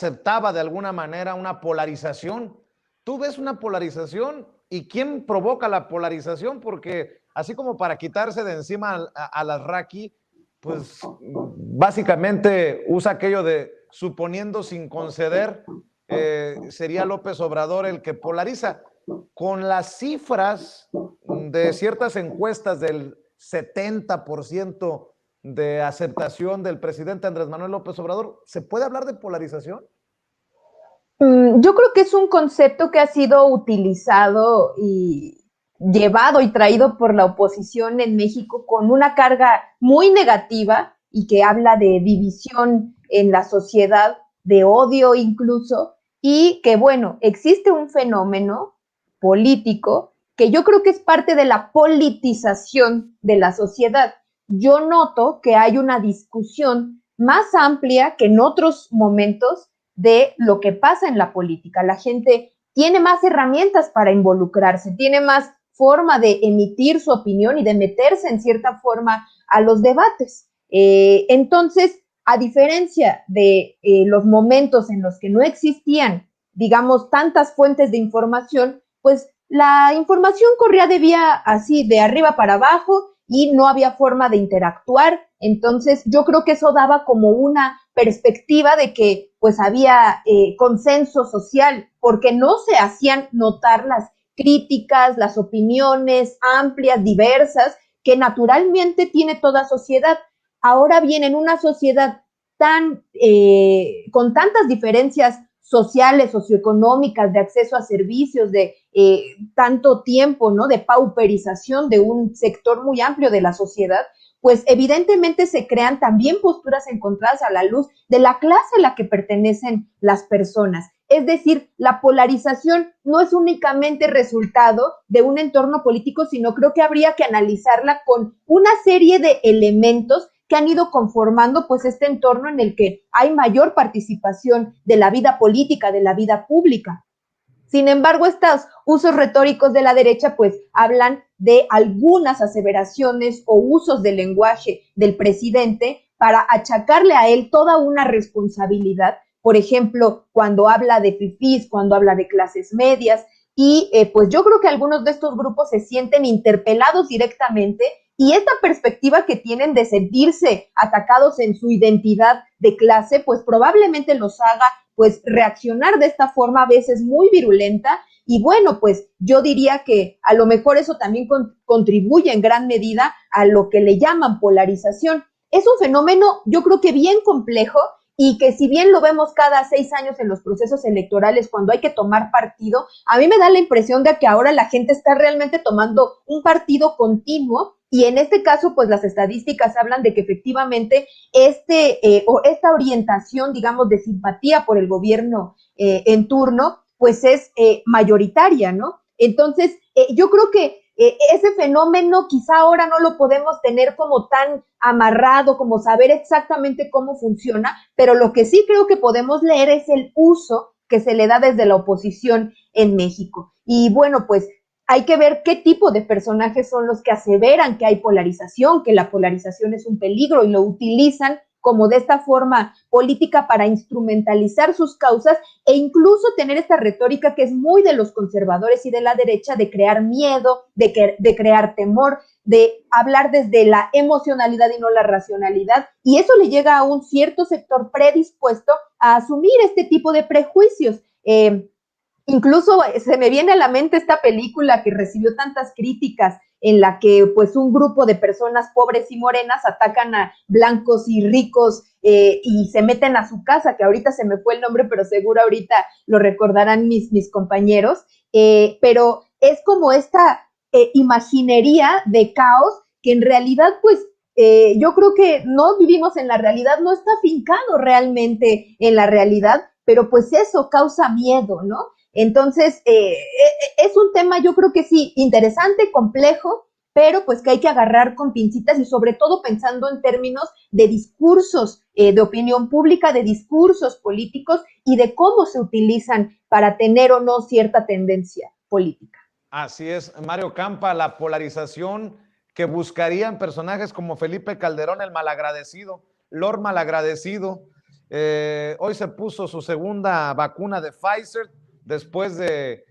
aceptaba de alguna manera una polarización. ¿Tú ves una polarización? ¿Y quién provoca la polarización? Porque así como para quitarse de encima a las Raki, pues básicamente usa aquello de suponiendo sin conceder, sería López Obrador el que polariza. Con las cifras de ciertas encuestas del 70% de aceptación del presidente Andrés Manuel López Obrador, ¿se puede hablar de polarización? Yo creo que es un concepto que ha sido utilizado y llevado y traído por la oposición en México con una carga muy negativa y que habla de división en la sociedad, de odio incluso, y que bueno, existe un fenómeno político que yo creo que es parte de la politización de la sociedad. Yo noto que hay una discusión más amplia que en otros momentos de lo que pasa en la política. La gente tiene más herramientas para involucrarse, tiene más forma de emitir su opinión y de meterse en cierta forma a los debates. Entonces, a diferencia de los momentos en los que no existían, digamos, tantas fuentes de información, pues la información corría de vía así, de arriba para abajo, y no había forma de interactuar. Entonces, yo creo que eso daba como una perspectiva de que pues había consenso social, porque no se hacían notar las críticas, las opiniones amplias, diversas, que naturalmente tiene toda sociedad. Ahora bien, en una sociedad con tantas diferencias sociales, socioeconómicas, de acceso a servicios, de tanto tiempo, ¿no? De pauperización de un sector muy amplio de la sociedad, pues evidentemente se crean también posturas encontradas a la luz de la clase a la que pertenecen las personas. Es decir, la polarización no es únicamente resultado de un entorno político, sino creo que habría que analizarla con una serie de elementos que han ido conformando pues este entorno en el que hay mayor participación de la vida política, de la vida pública. Sin embargo, estos usos retóricos de la derecha pues hablan de algunas aseveraciones o usos del lenguaje del presidente para achacarle a él toda una responsabilidad. Por ejemplo, cuando habla de fifís, cuando habla de clases medias, y pues yo creo que algunos de estos grupos se sienten interpelados directamente, y esta perspectiva que tienen de sentirse atacados en su identidad de clase, pues probablemente los haga pues reaccionar de esta forma a veces muy virulenta. Y bueno, pues yo diría que a lo mejor eso también contribuye en gran medida a lo que le llaman polarización. Es un fenómeno, yo creo que bien complejo, y que si bien lo vemos cada 6 años en los procesos electorales cuando hay que tomar partido, a mí me da la impresión de que ahora la gente está realmente tomando un partido continuo, y en este caso pues las estadísticas hablan de que efectivamente esta orientación, digamos, de simpatía por el gobierno en turno, pues es mayoritaria, ¿no? Entonces, yo creo que ese fenómeno quizá ahora no lo podemos tener como tan amarrado, como saber exactamente cómo funciona, pero lo que sí creo que podemos leer es el uso que se le da desde la oposición en México. Y bueno, pues hay que ver qué tipo de personajes son los que aseveran que hay polarización, que la polarización es un peligro, y lo utilizan como de esta forma política para instrumentalizar sus causas, e incluso tener esta retórica que es muy de los conservadores y de la derecha, de crear miedo, de crear temor, de hablar desde la emocionalidad y no la racionalidad, y eso le llega a un cierto sector predispuesto a asumir este tipo de prejuicios. Incluso se me viene a la mente esta película que recibió tantas críticas, en la que pues un grupo de personas pobres y morenas atacan a blancos y ricos y se meten a su casa, que ahorita se me fue el nombre, pero seguro ahorita lo recordarán mis compañeros, pero es como esta imaginería de caos que en realidad pues yo creo que no vivimos en la realidad, no está afincado realmente en la realidad, pero pues eso causa miedo, ¿no? Entonces, es un tema, yo creo que sí, interesante, complejo, pero pues que hay que agarrar con pincitas, y sobre todo pensando en términos de discursos de opinión pública, de discursos políticos y de cómo se utilizan para tener o no cierta tendencia política. Así es, Mario Campa, la polarización que buscarían personajes como Felipe Calderón, el malagradecido, Lord Malagradecido, Hoy se puso su segunda vacuna de Pfizer después de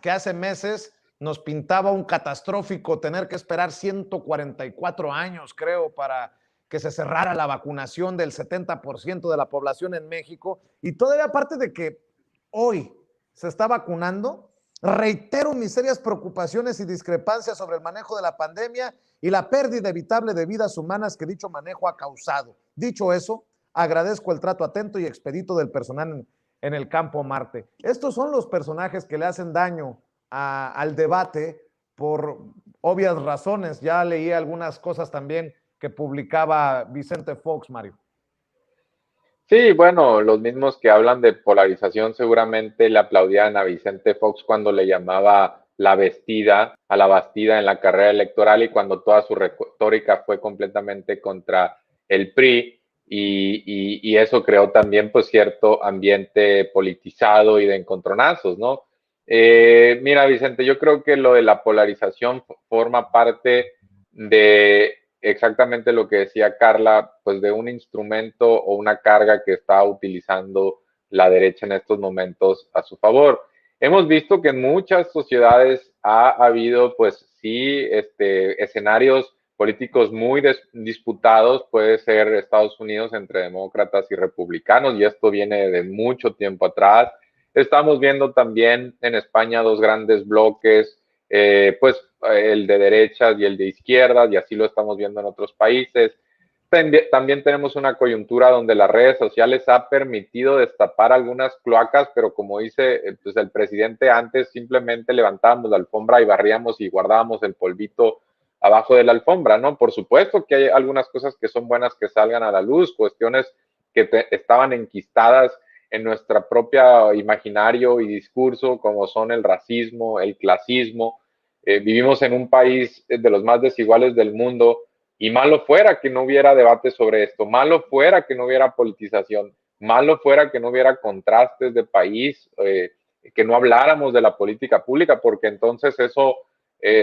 que hace meses nos pintaba un catastrófico tener que esperar 144 años, creo, para que se cerrara la vacunación del 70% de la población en México. Y todavía aparte de que hoy se está vacunando, reitero mis serias preocupaciones y discrepancias sobre el manejo de la pandemia y la pérdida evitable de vidas humanas que dicho manejo ha causado. Dicho eso, agradezco el trato atento y expedito del personal en el campo Marte. Estos son los personajes que le hacen daño al debate por obvias razones. Ya leí algunas cosas también que publicaba Vicente Fox, Mario. Sí, bueno, los mismos que hablan de polarización seguramente le aplaudían a Vicente Fox cuando le llamaba a la Bastida en la carrera electoral y cuando toda su retórica fue completamente contra el PRI y eso creó también pues cierto ambiente politizado y de encontronazos, ¿no? Mira, Vicente, yo creo que lo de la polarización forma parte de exactamente lo que decía Carla, pues de un instrumento o una carga que está utilizando la derecha en estos momentos a su favor. Hemos visto que en muchas sociedades ha habido, pues sí, escenarios políticos muy disputados, puede ser Estados Unidos entre demócratas y republicanos, y esto viene de mucho tiempo atrás. Estamos viendo también en España dos grandes bloques, pues el de derechas y el de izquierdas, y así lo estamos viendo en otros países. También tenemos una coyuntura donde las redes sociales ha permitido destapar algunas cloacas, pero como dice pues el presidente antes, simplemente levantábamos la alfombra y barríamos y guardábamos el polvito abajo de la alfombra, ¿no? Por supuesto que hay algunas cosas que son buenas que salgan a la luz, cuestiones que estaban enquistadas en nuestra propia imaginario y discurso, como son el racismo, el clasismo. Vivimos en un país de los más desiguales del mundo y malo fuera que no hubiera debate sobre esto, malo fuera que no hubiera politización, malo fuera que no hubiera contrastes de país, que no habláramos de la política pública, porque entonces eso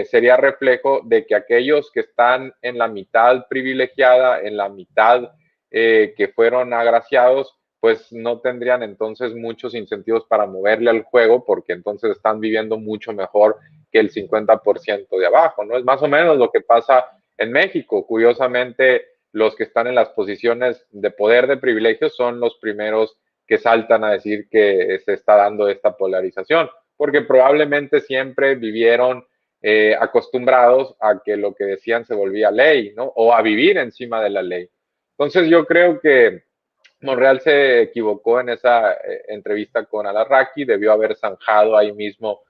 sería reflejo de que aquellos que están en la mitad privilegiada, en la mitad que fueron agraciados, pues no tendrían entonces muchos incentivos para moverle al juego, porque entonces están viviendo mucho mejor que el 50% de abajo, ¿no? Es más o menos lo que pasa en México. Curiosamente, los que están en las posiciones de poder, de privilegios, son los primeros que saltan a decir que se está dando esta polarización, porque probablemente siempre vivieron acostumbrados a que lo que decían se volvía ley, ¿no? O a vivir encima de la ley. Entonces yo creo que Monreal se equivocó en esa entrevista con Alarraqui, debió haber zanjado ahí mismo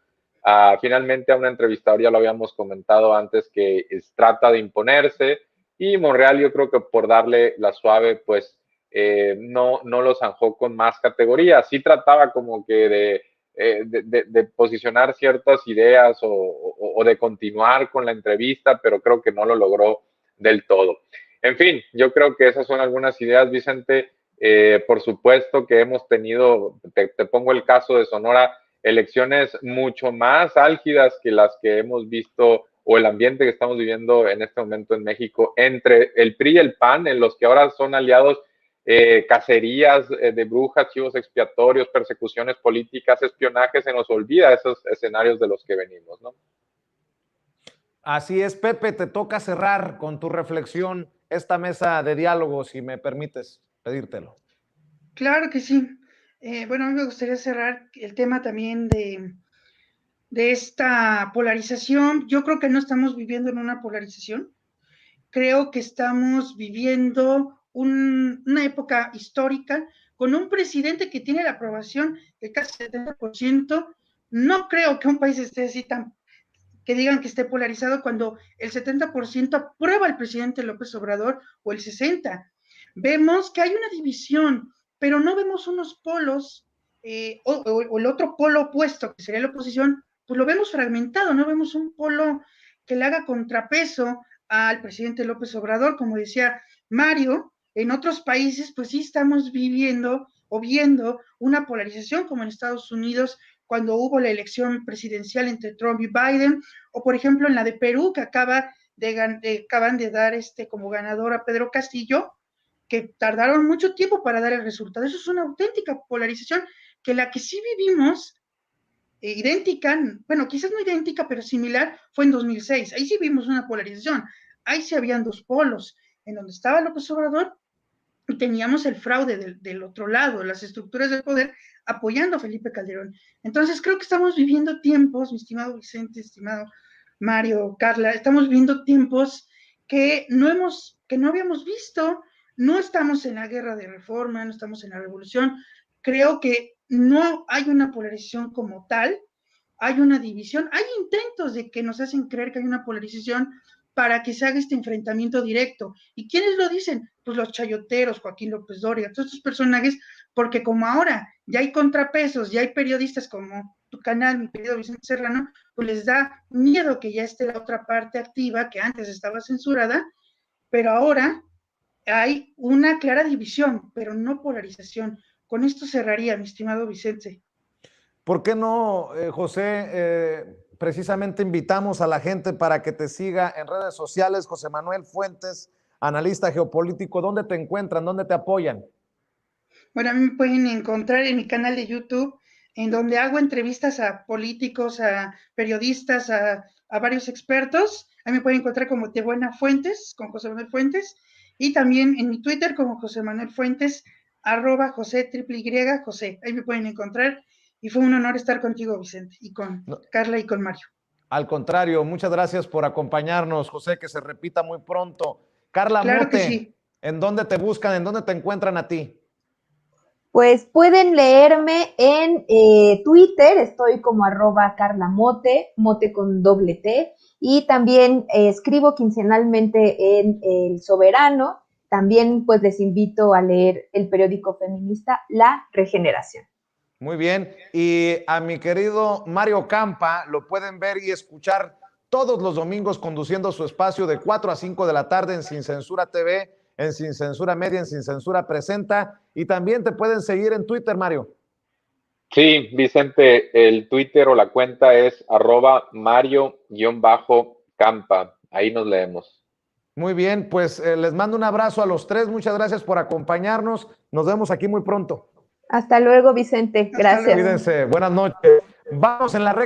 finalmente a una entrevistadora, ya lo habíamos comentado antes, que trata de imponerse, y Monreal yo creo que por darle la suave, pues no lo zanjó con más categoría, sí trataba como que de posicionar ciertas ideas o de continuar con la entrevista, pero creo que no lo logró del todo. En fin, yo creo que esas son algunas ideas, Vicente. Por supuesto que hemos tenido, te pongo el caso de Sonora, elecciones mucho más álgidas que las que hemos visto o el ambiente que estamos viviendo en este momento en México entre el PRI y el PAN, en los que ahora son aliados cacerías de brujas, chivos expiatorios, persecuciones políticas, espionaje, se nos olvida esos escenarios de los que venimos, ¿no? Así es, Pepe, te toca cerrar con tu reflexión esta mesa de diálogo, si me permites pedírtelo. Claro que sí. Bueno, a mí me gustaría cerrar el tema también de esta polarización. Yo creo que no estamos viviendo en una polarización. Creo que estamos viviendo una época histórica con un presidente que tiene la aprobación de casi 70%. No creo que un país esté así tan, que digan que esté polarizado cuando el 70% aprueba al presidente López Obrador o el 60%. Vemos que hay una división, pero no vemos unos polos o el otro polo opuesto, que sería la oposición, pues lo vemos fragmentado, no vemos un polo que le haga contrapeso al presidente López Obrador, como decía Mario. En otros países, pues sí estamos viviendo o viendo una polarización, como en Estados Unidos, cuando hubo la elección presidencial entre Trump y Biden, o por ejemplo en la de Perú, que acaban de dar como ganador a Pedro Castillo, que tardaron mucho tiempo para dar el resultado. Eso es una auténtica polarización, que la que sí vivimos, idéntica, bueno, quizás no idéntica, pero similar, fue en 2006. Ahí sí vimos una polarización. Ahí sí habían dos polos, en donde estaba López Obrador y teníamos el fraude del otro lado, las estructuras del poder apoyando a Felipe Calderón. Entonces creo que estamos viviendo tiempos, mi estimado Vicente, estimado Mario, Carla, estamos viviendo tiempos que no habíamos visto. No estamos en la guerra de reforma, no estamos en la revolución. Creo que no hay una polarización como tal, hay una división, hay intentos de que nos hacen creer que hay una polarización para que se haga este enfrentamiento directo. ¿Y quiénes lo dicen? Pues los chayoteros, Joaquín López Dóriga, todos estos personajes, porque como ahora ya hay contrapesos, ya hay periodistas como tu canal, mi querido Vicente Serrano, pues les da miedo que ya esté la otra parte activa, que antes estaba censurada, pero ahora hay una clara división, pero no polarización. Con esto cerraría, mi estimado Vicente. ¿Por qué no, José, precisamente invitamos a la gente para que te siga en redes sociales? José Manuel Fuentes, analista geopolítico, ¿dónde te encuentran? ¿Dónde te apoyan? Bueno, a mí me pueden encontrar en mi canal de YouTube, en donde hago entrevistas a políticos, a periodistas, a varios expertos. Ahí me pueden encontrar como Tebuena Fuentes, con José Manuel Fuentes, y también en mi Twitter como José Manuel Fuentes, @José _Y, José. Ahí me pueden encontrar. Y fue un honor estar contigo, Vicente, y con Carla y con Mario. Al contrario, muchas gracias por acompañarnos, José, que se repita muy pronto. Carla Claro que Mote, sí. ¿en dónde te buscan? ¿En dónde te encuentran a ti? Pues pueden leerme en Twitter, estoy como @CarlaMote, Mote con doble T, y también escribo quincenalmente en El Soberano. También pues les invito a leer el periódico feminista La Regeneración. Muy bien, y a mi querido Mario Campa lo pueden ver y escuchar todos los domingos conduciendo su espacio de 4 a 5 de la tarde en Sin Censura TV, en Sin Censura Media, en Sin Censura Presenta, y también te pueden seguir en Twitter, Mario. Sí, Vicente, el Twitter o la cuenta es @Mario_Campa. Ahí nos leemos. Muy bien, pues les mando un abrazo a los tres, muchas gracias por acompañarnos, nos vemos aquí muy pronto. Hasta luego, Vicente. Gracias. Cuídense, buenas noches. Vamos en la recta.